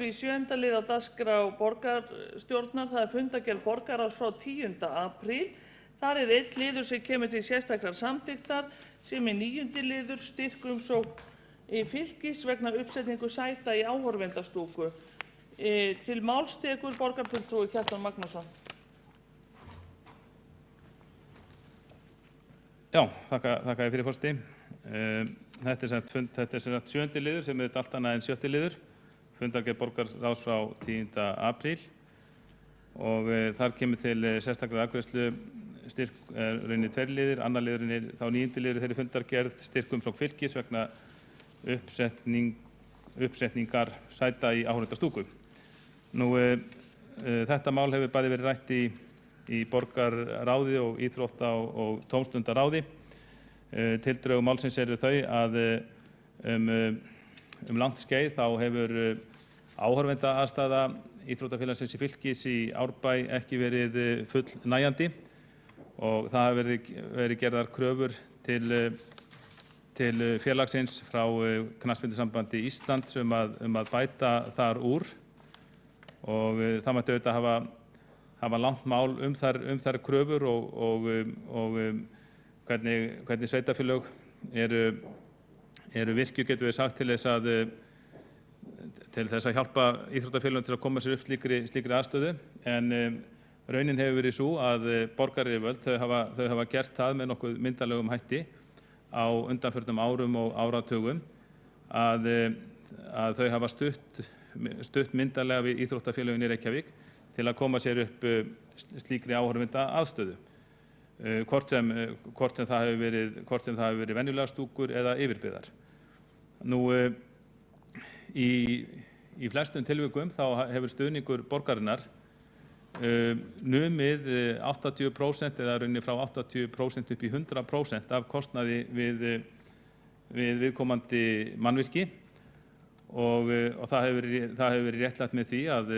við í 7. lið á dagskrá borgarstjórnar, það fundargerð borgarráðs frá 10. apríl. Þar einn liður sem kemur til sérstakrar samþykktar sem 9. liður styrkumsókn í Fylkis vegna uppsetningu sæta í áhorfendastúku. Til máls tekur borgarfulltrúi Kjartan Magnússon. Já, þakka fyrir forseti. Þetta er 7. liður sem allt annað en 7. liður. Fundargerð borgarráðs frá 10. apríl og þar kemur til sérstakrar afgreiðslu rauninni 2 liðir, annar liðurinn þá 9. liður þeirri fundargerð styrkumsókn Fylkis vegna uppsetningar sæta í áhorfendastúku. Þetta mál hefur bæði verið rætt í borgarráði og íþrótta- og tómstundaráði. Tildrög málsins eru þau að langt skeið þá hefur áhorfendaaðstaða íþróttafélagsins í Fylkis í Árbæ ekki verið fullnægjandi og það hafa verið gerðar kröfur til félagsins frá Knattspyrnusambandi Íslands að bæta þar úr og það mætti auðvitað hafa langt mál þær kröfur og hvernig sveitarfélög eru virkjuð, getum við sagt, til þess að hjálpa íþróttafélögum til að koma sér upp slíkri aðstöðu. En raunin hefur verið sú að borgaryfirvöld þau hafa gert það með nokkuð myndarlegum hætti á undanförnum árum og áratugum að þau hafa stutt myndarlega við íþróttafélögin í Reykjavík til að koma sér upp slíkri áhorfenda aðstöðu. Hvort sem það hefur verið venjulegar stúkur eða yfirbyggðar. Í flestum tilvikum þá hefur stuðningur borgarinnar numið 80% eða rauninni frá 80% upp í 100% af kostnaði við viðkomandi mannvirki og það hefur verið réttlætt með því að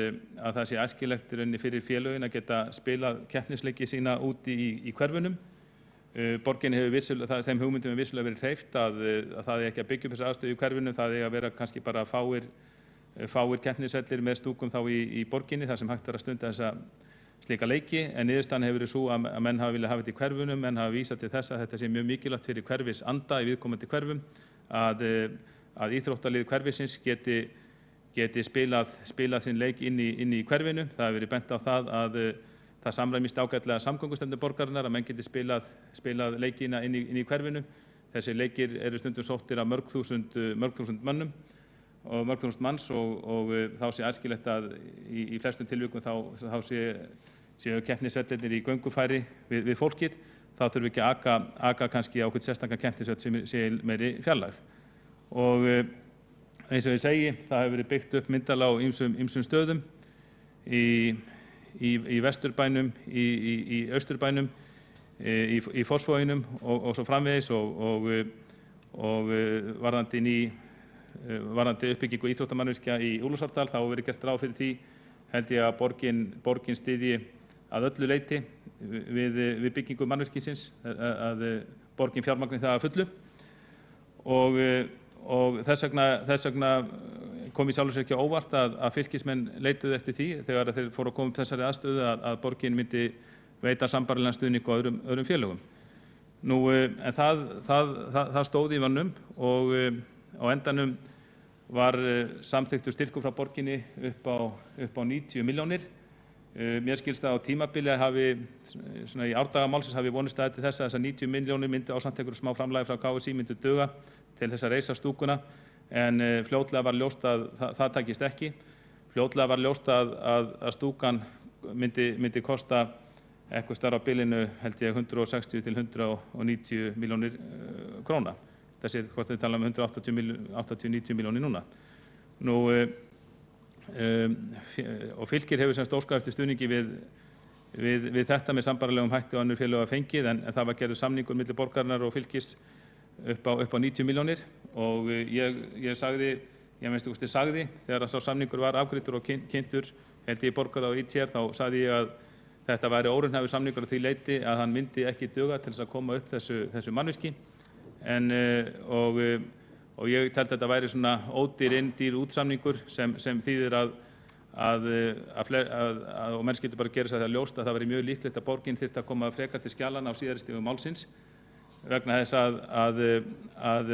það sé æskilegt rauninni fyrir félögin að geta spilað keppnisleiki sína úti í hverfunum. Borginni hefur þeim hugmyndum vissulega verið hreyft að það er ekki að byggja upp þessa aðstöðu í hverfunum, það er að vera kannski bara fáir keppnisvellir með stúkum þá í borginni þar sem hægt er að stunda þessa slíka leiki, en niðurstaðan hefur verið svo að menn hafa viljað hafa þetta í hverfunum, menn hafa vísað til þess að þetta sé mjög mikilvægt fyrir hverfisanda í viðkomandi hverfum að íþróttalið hverfisins geti spilað sinn leik inn í hverfinu. Það hefur verið bent á það að það samræmist ágætlega samgöngustefnu borgarinnar að menn geti spilað leikina inn í hverfinu. Þessi leikir eru stundum sóttir af mörg þúsund mönnum og mörg þúsund manns og þá sé æskilegt að í flestum tilvikum þá séu keppnisvellirnir í göngufæri við fólkið. Þá þurfi ekki að aka kannski á einhvern sérstakan keppnisvöll sem sé meiri fjarlægð. Og eins og ég segi, það hefur verið byggt upp myndarlega á ýmsum stöðum í Vesturbænum, í Austurbænum, í Fossvoginum og svo framvegis og varðandi uppbyggingu íþróttamannvirkja í Úlfarsárdal þá hefur verið gert ráð fyrir því, held ég að borgin styðji að öllu leyti við byggingu mannvirkisins, að borgin fjármagni það að fullu og þess vegna kom í sjálfu sér ekki á óvart að fylkismenn leituðu eftir því þegar þeir fóru að koma upp þessari aðstöðu að borgin myndi veita sambærilegan stuðning og öðrum félögum. En það stóð í vönnum og á endanum var samþykktur styrkur frá borginni upp á 90 milljónir. Mér skilst að á tímabili í árdaga málsins hafi vonist til þess að þessar 90 milljónir myndi ásamt einhverju smá framlagi frá KSÍ myndi duga til þess að reisa stúkuna, en fljótlega var ljóst að það takist ekki. Fljótlega var ljóst að stúkan myndi kosta eitthvað starf á bilinu, held ég, 160 til 190 milljónir króna. Þessi hvort við tala 180-90 milljónir núna. Og Fylkir hefur semst óskað eftir stuðningi við þetta með sambærilegum hætti og önnur félög að fengið, en það var gerður samningur milli borgarinnar og Fylkis upp á 90 milljónir og ég sagði þegar sá samningur var afgreiddur og kynntur, held ég borgar á ITR, þá sagði ég að þetta væri óraunhæfur samningur á því leyti að hann myndi ekki duga til þess að koma upp þessu mannvirki, og ég teldi að þetta væri svona ódýr dýr útsamningur sem þýðir og menn skyldu bara gera sér það ljóst að það væri mjög líklegt að borgin þyrfti að koma frekar til skjalanna á síðari stigum málsins vegna þess að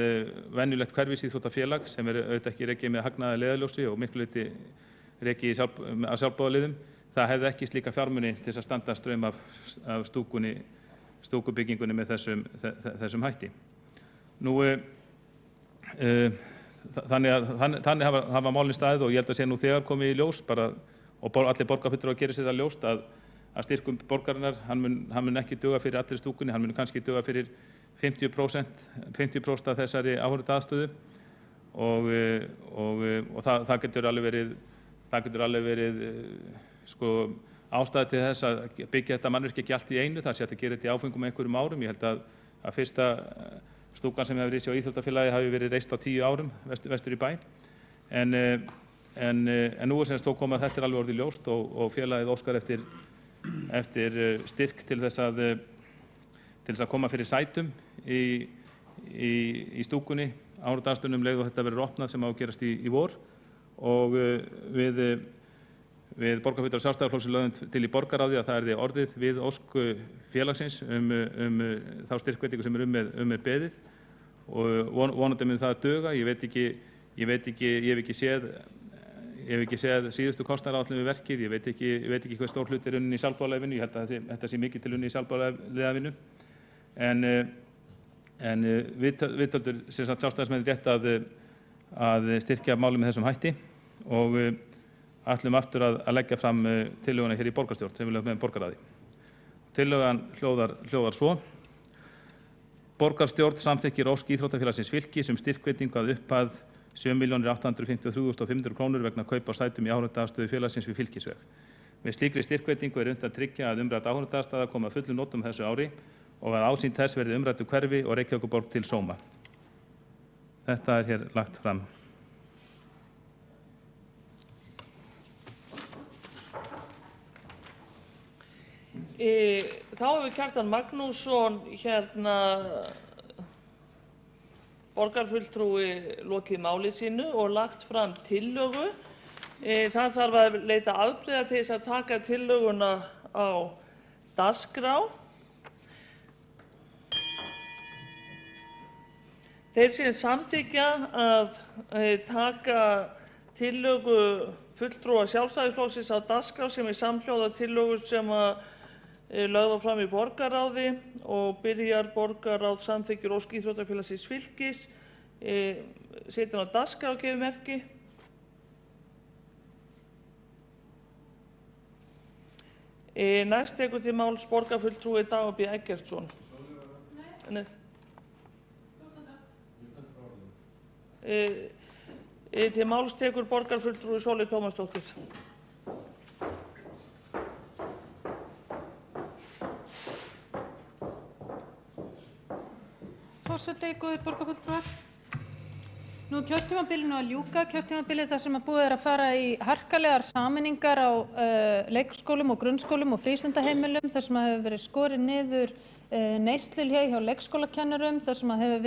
venjulegt hverfisíþróttafélag sem auðvitað ekki rekið með hagnaði að leiðarljósi og miklu leyti rekið af sjálfboðaliðum, það hefði ekki slíka fjármuni til að standa straum af stúkubyggingunni með þessum hætti. Þannig hafa málin staðið og ég held að sé nú þegar komið í ljós og allir borgarfulltrúar gera sér það ljóst að styrkur borgarinnar, hann mun ekki duga fyrir allir stúkunni, hann mun kannski duga fyrir 50% af þessari áhorfendaaðstöðu og það getur alveg verið sko ástæða til þess að byggja þetta mannvirki ekki allt í einu, það sé hægt að gera þetta í áföngum einhverjum árum. Ég held að fyrsta stúkan sem hefur risið á íþróttafélagi hafi verið reist á 10 árum vestur í bæ. En nú sem þó kom að þetta alveg orðið ljóst og félagið óskar eftir styrk til þess að koma fyrir sætum í stúkunni áhorfendaaðstöðunum leið og þetta verður opnað sem á að gerast í vor og við borgarfulltrúar Sjálfstæðisflokksins lögðum til í borgarráði að það yrði orðið við ósk félagsins þá styrkveitingu sem er beðið og vonandi mun það duga. Ég hef ekki séð síðustu kostnaðaráætlun við verkið, ég veit ekki hver stór hluti unnin í sjálfboðaliðavinnu, ég held að þetta sé mikið til unnin í sjálfboðaliðavinnu en við töldum sem sagt Sjálfstæðismenn rétt að styrkja málið með þessum hætti og ætlum aftur að leggja fram tillöguna hér í borgarstjórn sem við lögum með borgarráði. Tillögan hljóðar svo: Borgarstjórn samþykkir ósk Íþróttafélagsins Fylkis styrkveitingu að upphæð 7.853.500 krónur vegna kaupa á sætum í áhorfendaaðstöðu félagsins við Fylkisveg. Með slíkri styrkveitingu unnt að tryggja að umrædd áhorfendaaðstaða komi að fullum notum þessu ári og að ásýnd þess verði umræddu hverfi og Reykjavíkurborg til sóma. Þetta hér lagt fram. Þá hefur Kjartan Magnússon borgarfulltrúi lokið máli sínu og lagt fram tillögu. Það þarf að leita afbrigða til þess að taka tillöguna á dagskrá. Þeir sem samþykkja að taka tillögu fulltrúa Sjálfstæðisflokksins á dagskrá sem samhljóða tillögu sem lögð var fram í borgarráði og byrjar borgarráð samþykkir ósk Íþróttafélagsins Fylkis, setja hann á dagskrá og gefur merki. Næst tekur til máls borgarfulltrúi Dagur B. Eggertsson. Nei. Til máls tekur borgarfulltrúi Sóley Tómasdóttir. Forseti, góðir borgarfulltrúar. Nú er kjörtímabilinu að ljúka, kjörtímabilið þar sem búið að fara í harkalegar sameiningar á leikskólum og grunnskólum og frístundaheimilum, þar sem hefur verið skorið niður neysluhléi hjá leikskólakennurum, þar sem hafa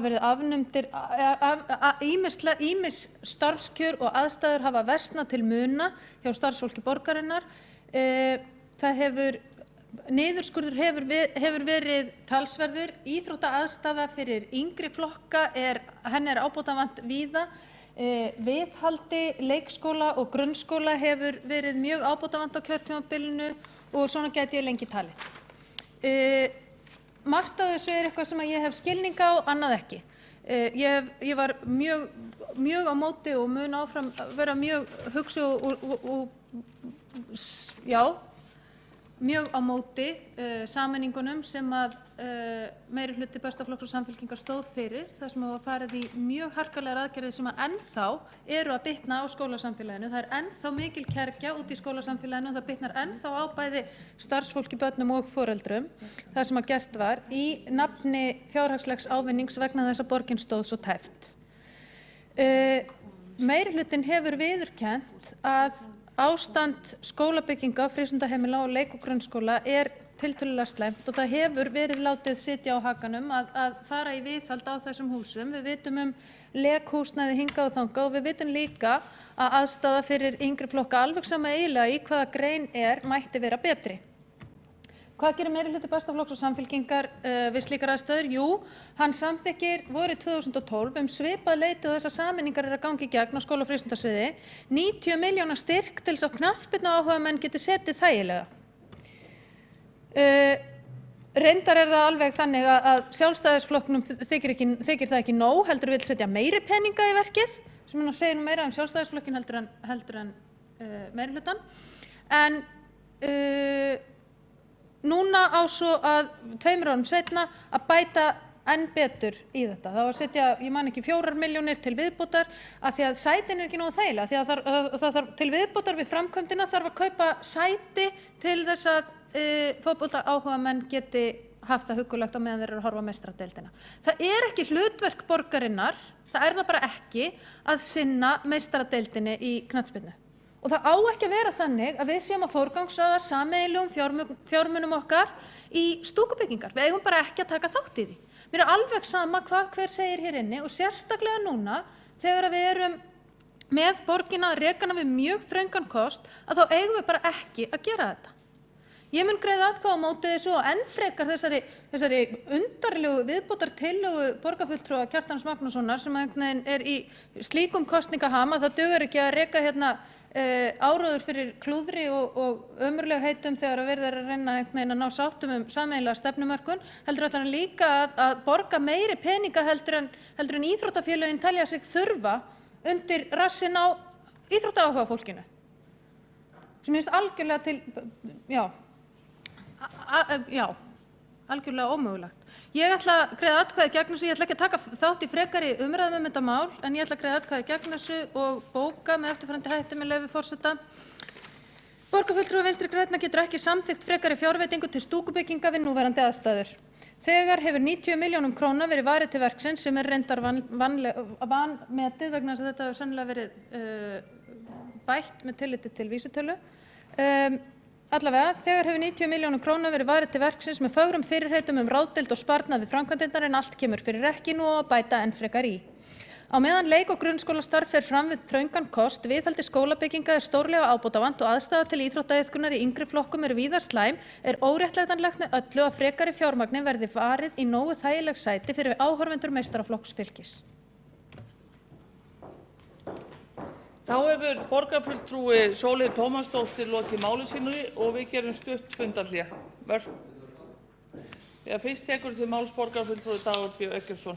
verið afnumdir ýmis starfskjör og aðstæður hafa versnað til muna hjá starfsfólki borgarinnar. Niðurskurður hefur verið talsverður. Íþróttaaðstaða fyrir yngri flokka henni er ábótavant víða. Viðhaldi leikskóla og grunnskóla hefur verið mjög ábótavant á kjörtímabilinu og svona gæti ég lengi talið. Margt af þessu eitthvað sem ég hef skilning á, annað ekki. Ég var mjög á móti og mun áfram vera mjög hugsi mjög á móti sameiningunum sem að meirihluti Bestaflokks og Samfylkingar stóð fyrir, þar sem var farið í mjög harkalegar aðgerðir sem að ennþá eru að bitna á skólasamfélaginu. Það ennþá mikil kergja út í skólasamfélaginu og það bitnar ennþá á bæði starfsfólki, börnum og foreldrum. Það sem að gert var í nafni fjárhagslegs ávinnings vegna þess að borgin stóð svo tæpt. Meirihlutin hefur viðurkennt að ástand skólabygginga, frístundaheimila og leik- og grunnskóla tiltölulega slæmt og það hefur verið látið sitja á hakanum að fara í viðhald á þessum húsum. Við vitum lekhúsnæði hingað og þangað og við vitum líka að aðstaða fyrir yngri flokka alveg sama eiginlega í hvaða grein mætti vera betri. Hvað gerir meirihluti Bestaflokks og Samfylkingar við slíkar aðstæður? Jú, hann samþykkir vorið 2012 svipað leyti og þessar sameiningar að ganga í gegn á skóla- og frístundasviði 90 milljóna styrk til þess að knattspyrnuáhugamenn geti setið þægilega. Reyndar það alveg þannig að Sjálfstæðisflokknum þykir það ekki nóg, heldur vill setja meiri peninga í verkið, sem segir meira Sjálfstæðisflokkin heldur en meirihlutann. En núna á svo að 2 árum seinna að bæta enn betur í þetta. Það var að setja, ég man ekki, 4 milljónir til viðbótar af því að sætin ekki nógu þægilega. Því að það þarf til viðbótar við framkvæmdina þarf að kaupa sæti til þess að fótboltaáhugamenn geti haft það huggulegt á meðan þeir eru að horfa á meistaradeildina. Það ekki hlutverk borgarinnar, það það bara ekki að sinna meistaradeildinni í knattspyrnu. Og það á ekki að vera þannig að við séum að forgangsraða sameiginlegum fjármunum okkar í stúkubyggingar. Við eigum bara ekki að taka þátt í því. Mér alveg sama hvað hver segir hér inni og sérstaklega núna þegar við erum með borgina rekana við mjög þröngan kost að þá eigum við bara ekki að gera þetta. Ég mun greiða atkvæði á móti þessu og enn frekar þessari undarlegu viðbótartillögu borgarfulltrúa Kjartans Magnússonar sem í slíkum kosningahama. Það dugar ekki að reka hérna áróður fyrir klúðri og ömurlegheitum þegar verið að reyna að ná sáttum sameiginlega stefnumörkun, heldur ætlar hann líka að borga meiri peninga heldur en íþróttafélögin telja sig þurfa undir rassinn á íþróttaáhuga fólkinu. Sem finnst algjörlega algjörlega ómögulegt. Ég ætla að greiða atkvæði gegn þessu, ég ætla ekki að taka þátt í frekari umræðum þetta mál, en ég ætla að greiða atkvæði gegn þessu og bóka með eftirfarandi hætti með leyfi forseta. Borgarfulltrúi Vinstri grænna getur ekki samþykkt frekari fjárveitingu til stúkubygginga við núverandi aðstæður. Þegar hefur 90 milljónum króna verið varið til verksins sem reyndar vanmetið vegna þess að þetta hefur sennilega verið bætt með tilliti til vísitölu. Allavega, þegar hefur 90 milljónum króna verið varið til verksins með fögrum fyrirheitum ráðdeild og sparnað við framkvæmdirnar en allt kemur fyrir ekki nú og bæta enn frekar í. Á meðan leik- og grunnskólastarf fer fram við þröngan kost, viðhaldi skólabygginga stórlega ábótavant og aðstaða til íþróttaiðkunar í yngri flokkum víða slæm, óréttlætanlegt með öllu að frekari fjármagni verði varið í nógu þægileg sæti fyrir áhorfendur meistaraflokks Fylkis. Þá hefur borgarfulltrúi Sóley Tómasdóttir lokið máli sínu og við gerum stutt fundarhlé. Fyrst tekur til máls borgarfulltrúi Dagur B. Eggertsson.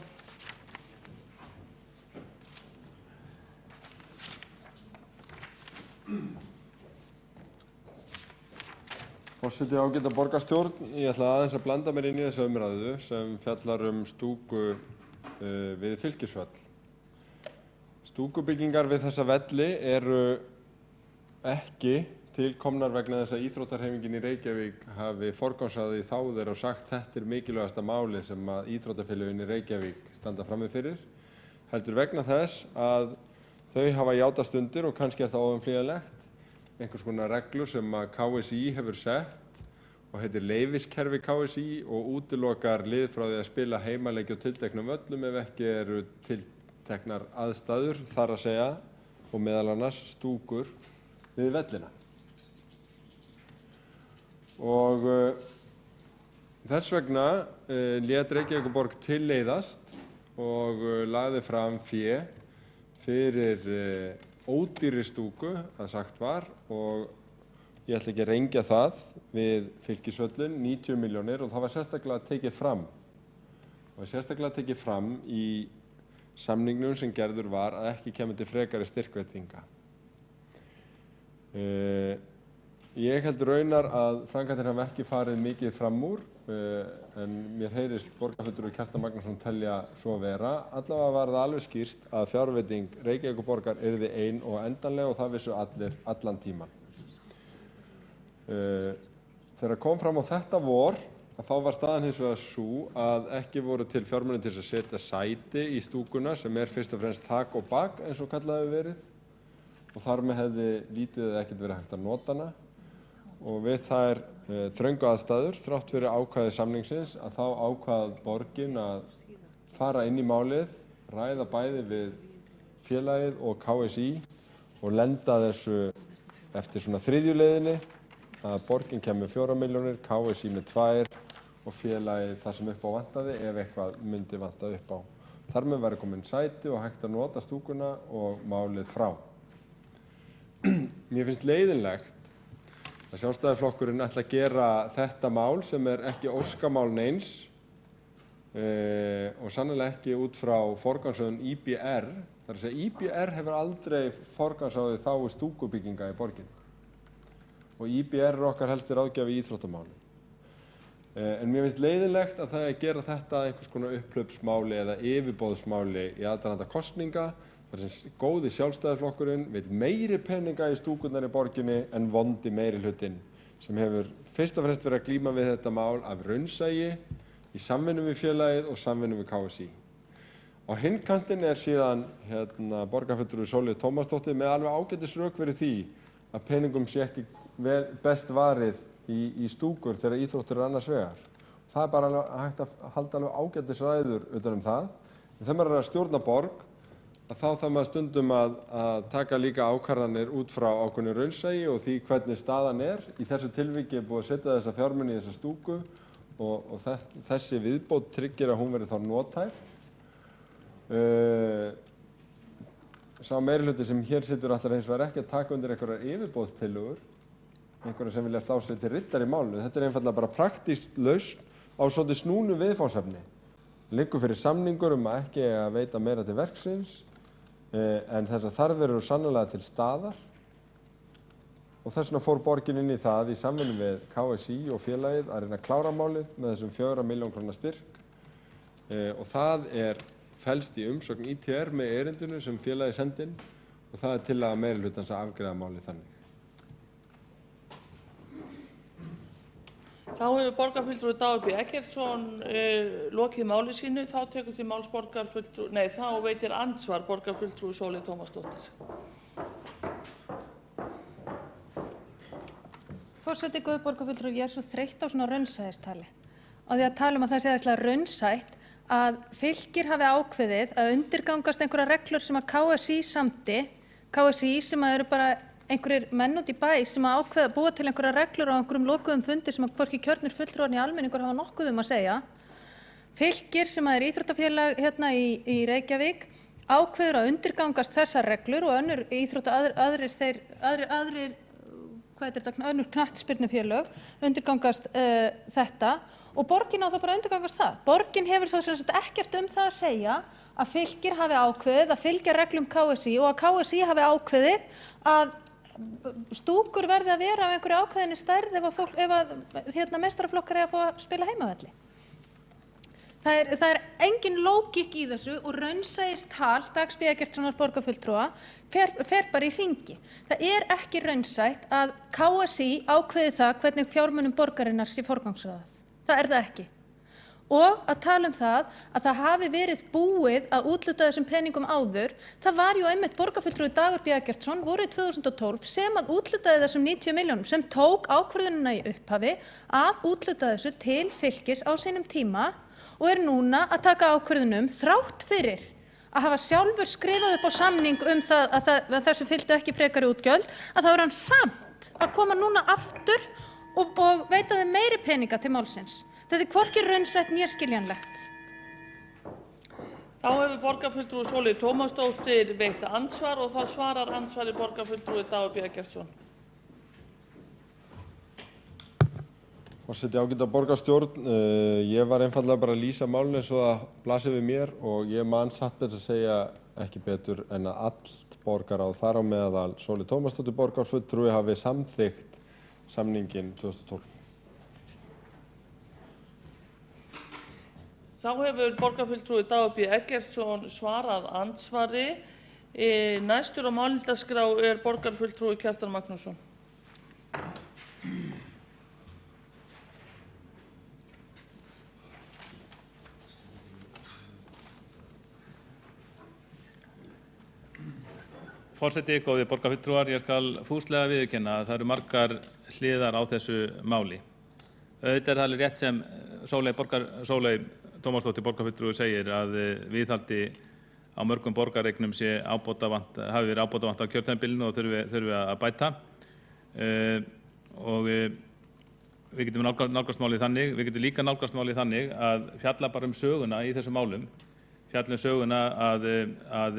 Forseti, ágæta borgarstjórn, ég ætla aðeins að blanda mér inn í þessa umræðu sem fjallar stúku við Fylkisvöll. Stúkubyggingar við þessa velli eru ekki tilkomnar vegna þess að íþróttahreyfingin í Reykjavík hafi forgangsraðað í þá þeirra og sagt þetta mikilvægasta máli sem að íþróttafélögin í Reykjavík standa frammi fyrir, heldur vegna þess að þau hafa játast undir og kannski það óumflýjanlegt einhvers konar reglur sem að KSÍ hefur sett og heitir leyfiskerfi KSÍ og útilokar lið frá því að spila heimaleiki á tilteknum völlum ef ekki eru tilteknar aðstæður, þar að segja, og meðal annars stúkur við vellina. Og þess vegna lét Reykjavíkurborg tilleiðast og lagði fram fé fyrir ódýrri stúku, að sagt var, og ég ætla ekki að rengja það við Fylkisvöllin, 90 milljónir, og það var sérstaklega tekið fram. Það var sérstaklega tekið fram í samningnum sem gerður var að ekki kemur til frekari styrkveitinga. Ég held raunar að framkvæmdir hafa ekki farið mikið fram úr, en mér heyrist borgarfulltrúi Kjartan Magnússon telja svo vera. Allavega var það alveg skýrt að fjárveiting Reykjavíkurborgar yrði ein og endanleg og það vissu allir allan tíman. Þegar kom fram á þetta vor, þá var staðan hins vegar sú að ekki voru til fjármunir til að setja sæti í stúkuna sem fyrst og fremst þak og bak eins og kallað hefur verið og þar með hefði lítið eða ekkert verið hægt að nota hana og við þær þröngu aðstæður, þrátt fyrir ákvæði samningsins, að þá ákvað borgin að fara inn í málið, ræða bæði við félagið og KSÍ og lenda þessu eftir svona þriðjuleiðinni að borgin kemur 4 milljónir, KSÍ með 2 og félagið það sem upp á vantaði ef eitthvað myndi vanta upp á. Þar með væri komin sæti og hægt að nota stúkuna og málið frá. Mér finnst leiðinlegt að Sjálfstæðisflokkurinn ætla að gera þetta mál sem ekki óskamál neins og sannarlega ekki út frá forgangsröðun IBR. Það er að segja IBR hefur aldrei forgangsráðið þágu stúkubygginga í borginni og IBR er okkar helsti ráðgjafi í íþróttamálum. En mér finnst leiðinlegt að það gera þetta einhvers konar upphlaupsmáli eða yfirboðsmáli í aðdraganda kosninga. Það er sem góði Sjálfstæðisflokkurinn vill meiri peninga í stúkurnar í borginni en vondi meirihlutinn sem hefur fyrst og fremst verið að glíma við þetta mál af raunsæi í samvinnu við félagið og samvinnu við KSÍ. Á hinn kantinn síðan borgarfulltrúi Sólveig Tómasdóttir með alveg ágætis rök fyrir því að peningum sé ekki best varið í stúkur þegar íþróttir annars vegar. Það er bara hægt að halda alveg ágætis ræður utan það. En þegar maður er að stjórna borg, þá þarf maður stundum að taka líka ákvarðanir út frá ákveðnu raunsæi og því hvernig staðan er. Í þessu tilviki búið að setja þessa fjármuni í þessa stúku og þessi viðbót tryggir að hún verði þá nothæf. Sá meirihluti sem hér situr ætlar hins vegar ekki að taka undir einhverjar yfirbóðstillögur, einhverjar sem vilja slá sig til riddar í málinu. Þetta er einfaldlega bara praktískt lausn á svolítið snúnu viðfangsefni. Liggur fyrir samningur að ekki að veita meira til verksins, en þessar þarfir eru sannarlega til staðar og þess vegna fór borgin inn í það í samvinnu við KSÍ og félagið að reyna að klára málið með þessum 4 milljón króna styrk og það felst í umsögn ITR með erindinu sem félagið sendi inn og það tillaga meirihlutans að afgreiða málið þannig. Þá hefur borgarfulltrúi Dagur B. Eggertsson lokið máli sínu. Þá tekur til máls þá veitir andsvar borgarfulltrúi Sólveig Tómasdóttir. Forseti, góður borgarfulltrúi, ég er svo þreytt á svona raunsæðistali. Á því að tala að það sé aðeinslega raunsætt að fylkir hafi ákveðið að undirgangast einhverjar reglur sem að KSÍ samdi, KSÍ sem eru bara einhverjir menn út í bæ sem að ákveða að búa til einhverjar reglur á einhverjum lokuðum fundi sem að hvorki kjörnir fulltrúar né almenningur hafa nokkuð að segja. Fylkir sem er íþróttafélag hérna í Reykjavík ákveður að undirgangast þessar reglur og önnur önnur knattspyrnufélög undirgangast þetta og borgin á það bara að undirgangast það. Borgin hefur svo sem sagt ekkert það að segja að fylkir hafi ákveðið að fylgja reglum KSÍ og að KSÍ hafi ákveðið að stúkur verði að vera af einhverju ákveðinni stærð ef meistaraflokkar eiga að fá að spila heimavelli. Það er engin lógík í þessu og raunsæistal Dags B. Eggertssonar borgarfulltrúa fer bara í hringi. Það er ekki raunsætt að KSÍ ákveði það hvernig fjármunum borgarinnar sé forgangsraðað. Það er það ekki. Og að tala það að það hafi verið búið að úthluta þessum peningum áður, það var jú einmitt borgarfulltrúi Dagur B. Eggertsson vorið 2012 sem að úthlutaði þessum 90 milljónum sem tók ákvörðunina í upphafi að úthluta þessu til fylkis á sínum tíma og er núna að taka ákvörðunum þrátt fyrir að hafa sjálfur skrifað upp á samning það að þessu fylgdu ekki frekari útgjöld, að þá er hann samt að koma núna aftur og veita þeim meiri peninga til málsins. Þetta er hvorki raunsætt né skiljanlegt. Þá hefur borgarfulltrúi Sólveig Tómasdóttir veitt andsvar og þá svarar andsvari borgarfulltrúi Dagur B. Eggertsson. Forseti, ágæta borgarstjórn, ég var einfaldlega bara að lýsa málinu eins og það blasir við mér og ég man satt betur að segja ekki betur en að allt borgarráð þar á meðal Sólveig Tómasdóttir borgarfulltrúi hafi samþykkt samninginn 2012. Þá hefur borgarfulltrúi Dagur B. Eggertsson svarað andsvari. Næstur á málendaskrá er borgarfulltrúi Kjartan Magnússon. Forseti, góðir borgarfulltrúar, ég skal fúslega viðurkenna að það eru margar hliðar á þessu máli. Auðvitað er það alveg rétt sem Sóley Tómasdóttir borgarfulltrúi segir að viðhaldi á mörgum borgareignum hafi verið ábótavant á kjörtímabilinu og þurfi að bæta. Og við getum nálgast málið þannig, við getum líka nálgast málið þannig að fjalla bara söguna í þessum málum, fjalla söguna að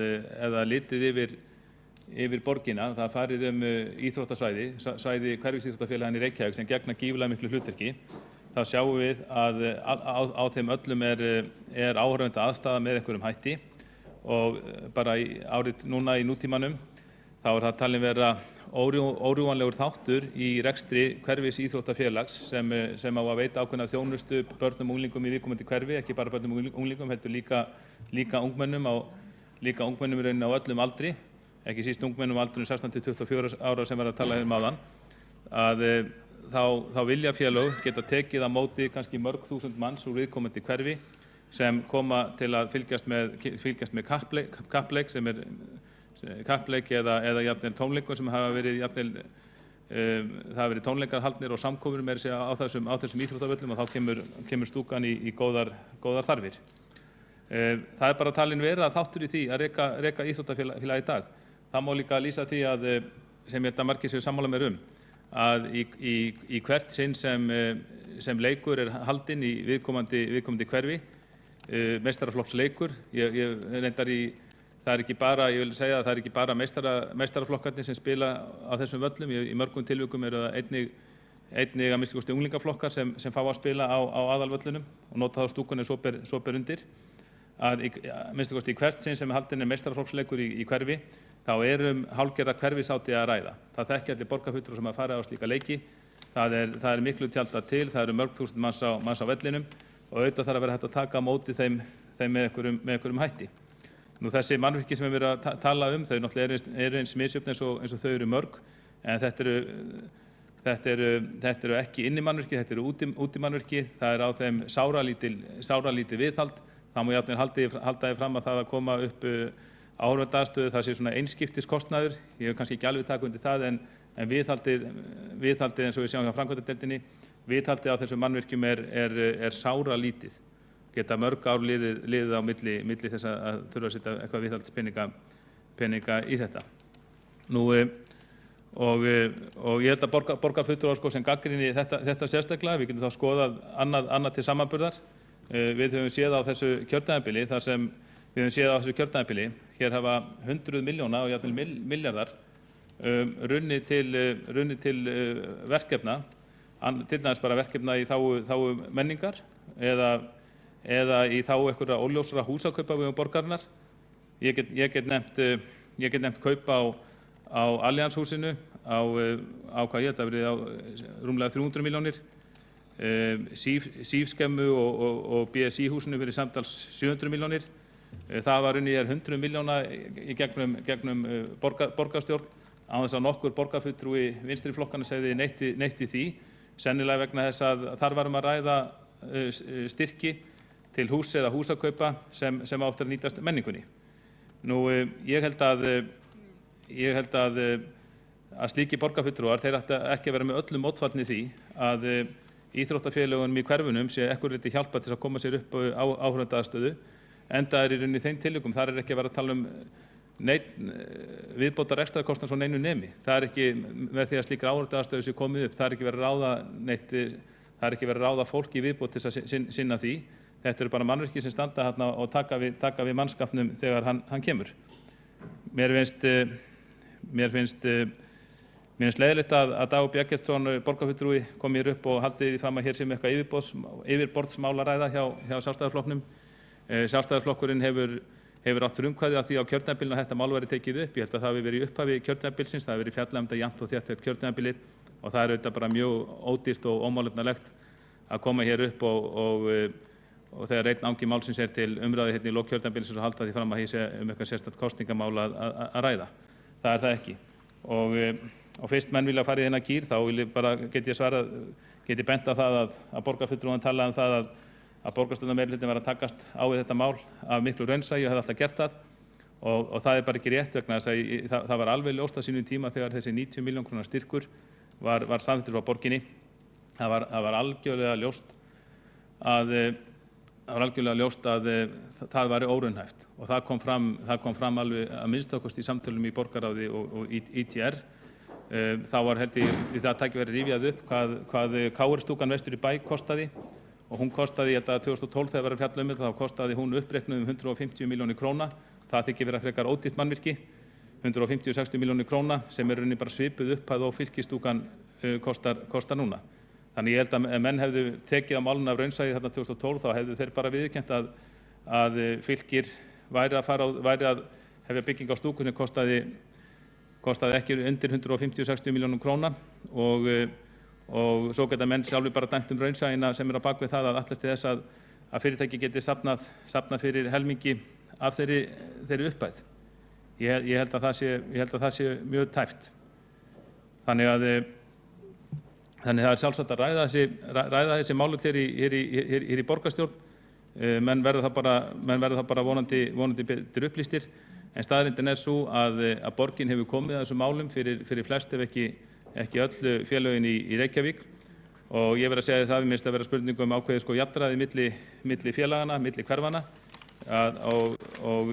eða litið yfir borgina, það farið íþróttasvæði, svæði hverfisíþróttafélaginu í Reykjavík sem gegna gífurlega miklu hlutverki, þá sjáum við að á þeim öllum er áhorfenda aðstaða með einhverjum hætti og bara núna í nútímanum þá er það talin vera órjúvanlegur þáttur í rekstri hverfis íþróttafélags sem á að veita ákveðna þjónustu börnum og unglingum í viðkomandi hverfi, ekki bara börnum og unglingum, heldur líka ungmennum í rauninni á öllum aldri, ekki síst ungmennum á aldrinum 16 til 24 ára sem var að tala um áðan, að þá vilja félög geta tekið á móti kannski mörg þúsund manns úr viðkomandi hverfi sem koma til að fylgjast með kappleik sem er kappleik eða jafnvel tónleikum sem hafa verið jafnvel það hafa verið tónleikar haldnir og samkomur með á þessum íþróttavöllum og þá kemur stúkan í góðar þarfir. Það er bara talin vera þáttur í því að reka íþróttafélag í dag. Það má líka lýsa því að sem ég held að margir séu sammála mér að í hvert sinn sem leikur er haldinn í viðkomandi hverfi, meistaraflokksleikur, það er ekki bara, ég vil segja að það er ekki bara meistaraflokkarnir sem spila á þessum völlum, í mörgum tilvikum eru það einnig að minnsta kosti unglingaflokkar sem fá að spila á aðalvöllunum og nota þá stúkunni svo ber undir, að minnsta kosti í hvert sinn sem haldinn er meistaraflokksleikur í hverfi, þá hálfgerða hverfisáti að ræða. Það þekki allir borgarfulltrúar sem að fara á slíka leiki, það er miklu tjaldað til, það eru mörg þúsund manns á vellinum og auðvitað þarf að vera hægt að taka á móti þeim með einhverjum hætti. Nú þessi mannvirki sem við erum að tala þau náttúrulega eru eins misjöfn eins og þau eru mörg, en þetta eru ekki inni mannvirki, þetta eru úti mannvirki, það er á þeim sáralítið viðhald, það má jafnvel halda því fram að það að koma upp áhorfendaaðstöðu, það sé svona einskiptiskostnaður, ég hef kannski ekki alveg takið undir það, en viðhaldið eins og við sjáum hjá framkvæmdardeildinni, viðhaldið á þessum mannvirkjum er sáralítið. Geta mörg ár liðið á milli þess að þurfa að setja eitthvað viðhaldspeninga í þetta. Og ég held að borgarfulltrúar sem gagnrýni þetta sérstaklega, við getum þá skoðað annað til samanburðar. Við höfum séð á þessu kjörtímabili, hér hafa 100 milljóna og jafnvel milljarðar runnið til verkefna, til dæmis bara verkefna í þágu menningar eða í þágu einhverra óljósra húsakaupa við borgarinnar. Ég get nefnt kaup á Allianshúsinu á hvað ég held að verið á rúmlega 300 milljónir, Sífskemmu og BSI-húsinu fyrir samtals 700 milljónir. Það var unnið 100 milljóna í gegnum borgarstjórn án þess að nokkur borgarfulltrúi vinstri flokkana segði neitt í því, sennilega vegna þess að þar varum að ræða styrki til hús eða húsakaupa sem átt að nýtast menningunni. Ég held að slíki borgarfulltrúar, þeir ættu ekki að vera með öllum mótfallni því að íþróttafélögunum í hverfunum sé ekkur lítið hjálpa til að koma sér upp á áhorfendaaðstöðu, enda í rauninni þeim tilvikum, þar ekki að vera að tala viðbótar rekstrarkostnað svo neinu nemi. Það ekki með því að slíkar áhorfendaaðstöðu sé komið upp, það ekki verið að ráða fólk í viðbót til að sinna því. Þetta eru bara mannvirki sem standa þarna og taka við mannskapnum þegar hann kemur. Mér finnst leiðilegt að Dagur Bjarggertsson borgarfulltrúi kom hér upp og haldið því fram að hér sé með eitthvað yfirborðsmálaræða hjá Sjálfstæðisflokknum. Sjálfstæðisflokkurinn hefur átt frumkvæði að því á kjörtímabilinu að þetta mál verið tekið upp. Ég held að það hafi verið í upphafi kjörtímabilsins, það hafi verið fjallað þetta jafnt og þétt kjörtímabilið og það er auðvitað bara mjög ódýrt og ómálefnalegt að koma hér upp og þegar einn angi málsins er til umræðu hérna í lok kjörtímabilsins og halda því fram að hér sé eitthvað sérstakt kosningamál að ræða. Það er það ekki. Og fyrst menn vilja fara í þennan gír, þá get ég bent á það að borgarfulltrúan talaði um það að borgarstjórnarmeirihlutin var að takast á við þetta mál af miklu raunsæi og hefði alltaf gert það og það bara ekki rétt vegna þess að það var alveg ljóst á sínum tíma þegar þessi 90 milljón króna styrkur var samþykktur frá borginni. Það var algjörlega ljóst að það væri óraunhæft og það kom fram alveg að minnstakosti í samtölum í borgarráði og ITR. Þá var held ég í það tækifæri rifjað upp hvað KR-stúkan vestur í bæ kostaði og hún kostaði, ég held að 2012 þegar var að fjalla um þetta, þá kostaði hún uppreiknuð 150 milljónir króna. Það þykir vera frekar ódýrt mannvirki, 150-60 milljónir króna sem rauninni bara svipuð upphæð og fylkisstúkan kostar núna. Þannig ég held að ef menn hefðu tekið á málinu af raunsæi þarna 2012 þá hefðu þeir bara viðurkennt að fylkir væri að hefja bygging á stúku sem kostaði ekki undir 150-60 milljónum króna og svo geta menn sjálfur bara dæmt raunsæina sem á bak við það að ætlast til þess að fyrirtæki geti safnað fyrir helmingi af þeirri upphæð. Ég held að það sé mjög tæpt. Þannig að það er sjálfsagt að ræða þessi málefni hér í borgarstjórn. Menn verða það bara vonandi betur upplýstir. En staðreyndin er sú að borgin hefur komið að þessum málum fyrir flest ef ekki öll félögin í Reykjavík. Og ég verð að segja það, mér finnst að vera spurning ákveðið jafnræði milli félagana, milli hverfanna. Og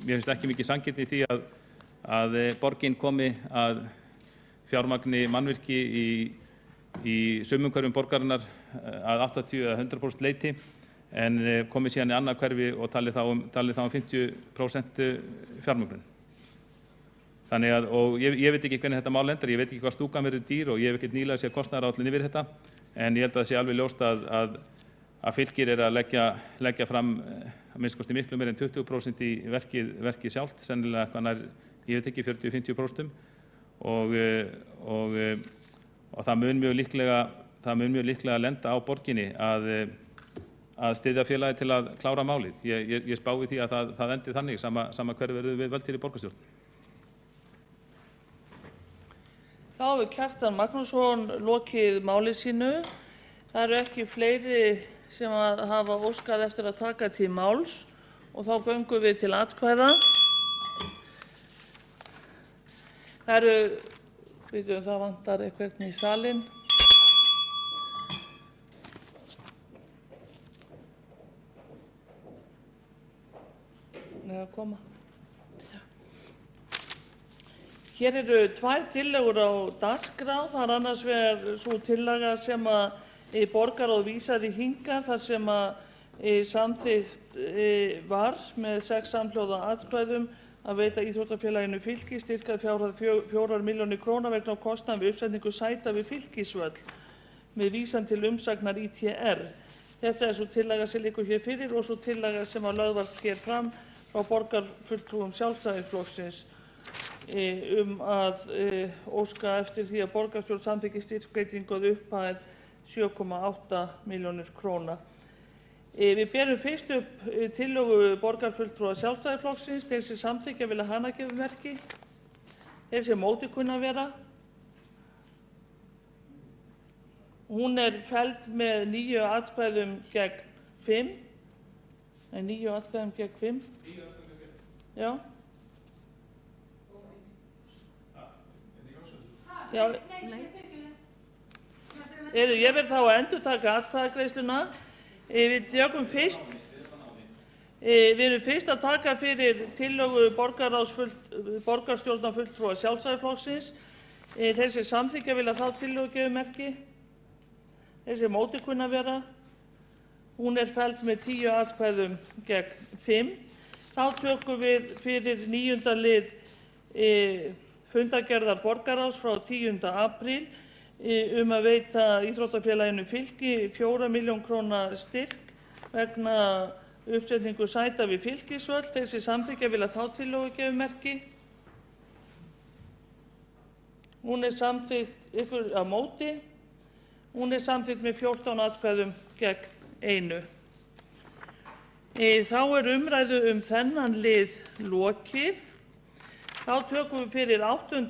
mér finnst ekki mikið sanngirni í því að borgin komi að fjármagni mannvirki í sumum hverfum borgarinnar að 80-100% leyti en komi síðan í annað hverfi og tali þá um 50% fjármögnun. Þannig að, og ég veit ekki hvernig þetta mál endar, ég veit ekki hvað stúkan verður dýr og ég hef ekkert nýlega séð kostnaðaráætlun yfir þetta, en ég held að það sé alveg ljóst að fylkir að leggja fram að minnsta kosti miklu meir en 20% í verkið sjálft, sennilega eitthvað nær, ég veit ekki, 40-50%. Og það mun mjög líklega lenda á borginni að styðja félagið til að klára málið. Ég spái því að það endi þannig sama hver verður við völd hér í borgarstjórn. Þá hefur Kjartan Magnússon lokið máli sínu. Það eru ekki fleiri sem hafa óskað eftir að taka til máls og þá göngum við til atkvæða. Það vantar eitthvað í salinn. Að koma. Hér eru tvær tillögur á dagskrá. Það er annars vegar sú tillaga sem borgarráð vísaði hingað þar sem samþykkt var með 6 samhljóða atkvæðum að veita íþróttafélaginu Fylki styrkað fjárhæð 4 milljónir króna vegna kostnaðar við uppsetningu sæta við Fylkisvöll með vísan til umsagnar ITR. Þetta er sú tillaga sem liggur hér fyrir og sú tillaga sem lögð var hér fram frá borgarfulltrúum Sjálfstæðisflokksins að óska eftir því að borgarstjórn samþykki styrkveitingu að upphæð 7,8 milljónir króna. Við berum fyrst upp tillögu borgarfulltrúa Sjálfstæðisflokksins, þeir sem samþykkja vilja hana gefa merki, þeir sem móti kunna vera. Hún er felld með 9 atkvæðum gegn 5. 9 atkvæðum gegn 5. Já. Já. Ég verð þá að endurtaka atkvæðagreiðsluna. Við erum fyrst að taka fyrir tillögu borgarstjórnarfulltrúa Sjálfstæðisflokksins. Þeir sem samþykkja vilja þá tillögu gefa merki. Þeir sem móti kunna vera. Hún er felld með 10 atkvæðum gegn 5. Þá tökum við fyrir 9. lið fundargerðar borgarráðs frá 10. apríl að veita íþróttafélaginu Fylki 4 milljón króna styrk vegna uppsetningu sæta við Fylkisvöll. Þeir sem samþykkja vilja þá tillögu gefa merki. Hún er samþykkt ykkur á móti. Hún er samþykkt með 14 atkvæðum gegn 1. Þá er umræðu þennan lið lokið. Þá tökum við fyrir 8.